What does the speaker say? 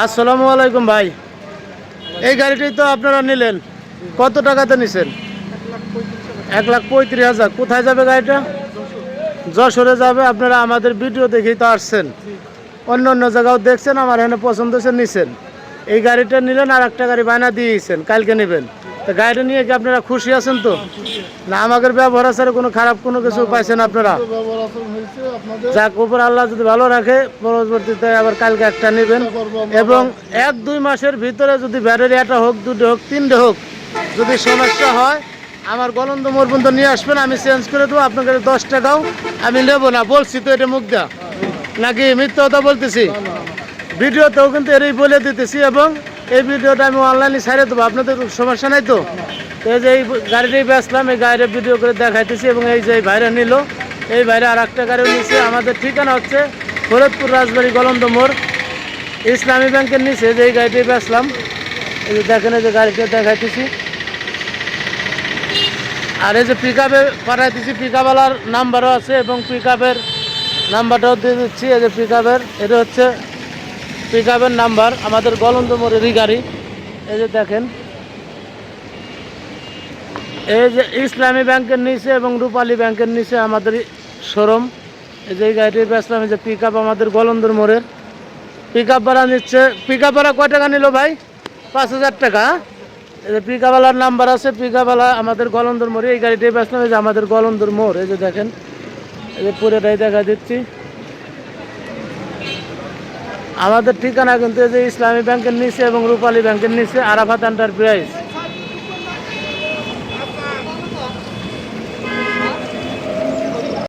আসসালামু আলাইকুম ভাই। এই গাড়িটাই তো আপনারা নিলেন, কত টাকাতে নিছেন? 1,35,000। কোথায় যাবে গাড়িটা? যশোরে যাবে। আপনারা আমাদের ভিডিও দেখেই তো আসছেন, অন্য অন্য জায়গাও দেখছেন, আমার এখানে পছন্দ হয়েছে নিছেন। এই গাড়িটা নিলেন, আর একটা গাড়ি বায়না দিয়েছেন, কালকে নেবেন। তো গাড়িটা নিয়ে কি আপনারা খুশি আছেন তো? না আমাদের ব্যবহার আছে কোনো খারাপ কোনো কিছু পাইছেন আপনারা? যাক, উপর আল্লাহ যদি ভালো রাখে, পরবর্তীতে আবার কালকে একটা নেবেন। এবং 1-2 মাসের ভিতরে যদি ব্যাটারি একটা হোক, দুটো হোক, তিনটে হোক, যদি সমস্যা হয় আমার গলন্দ মোড় পর্যন্ত নিয়ে আসবেন, আমি চেঞ্জ করে দেবো। আপনাকে 10 টাকাও আমি নেবো না, বলছি তো। এটা মুখ দেয়া নাকি মিথ্যা কথা বলতেছি? ভিডিওতেও কিন্তু এরই বলে দিতেছি, এবং এই ভিডিওটা আমি অনলাইনে ছাড়িয়ে দেবো, আপনাদের সমস্যা নাই তো? এই যে এই গাড়িটাই বেচলাম, এই গাড়ির ভিডিও করে দেখাইতেছি। এবং এই যে এই ভাইরা নিল, এই ভাইরা আর একটা গাড়িও নিচ্ছে। আমাদের ঠিকানা হচ্ছে ফরিদপুর রাজবাড়ি গলন্দ মোড়, ইসলামী ব্যাংকের নিচে। যে এই গাড়িটাই বেচলাম, এই যে দেখেন, এই যে গাড়িটা দেখাইতেছি। আর এই যে পিক আপে পাঠাইতেছি, পিক আপওয়ালার নাম্বারও আছে, এবং পিক আপের নাম্বারটাও দিয়ে দিচ্ছি। এই যে পিক আপের, এটা হচ্ছে পিক আপের নাম্বার, আমাদের গলন্দ মোড়েরই গাড়ি। এই যে দেখেন, এই যে ইসলামী ব্যাংকের নিচে এবং রূপালী ব্যাংকের নিচে আমাদের শোরুম। এই যে এই গাড়িটি বেচলাম। এই যে পিক আপ আমাদের গলন্দর মোড়ের। পিক আপ ভাড়া নিচ্ছে। পিক আপ ভাড়া কয় টাকা নিল ভাই? 5,000 টাকা। এই যে পিক আপওয়ালার নাম্বার আছে, পিক আপওয়ালা আমাদের গলন্দর মোড়ে। এই গাড়িটাই বেচলাম। এই যে আমাদের গলন্দর মোড়, এই যে দেখেন, এই যে পুরোটাই দেখা দিচ্ছি। আমাদের ঠিকানা কিন্তু এই যে ইসলামী ব্যাংকের নিচে এবং রূপালী ব্যাংকের নিচে, আরাফাত এন্টারপ্রাইজ।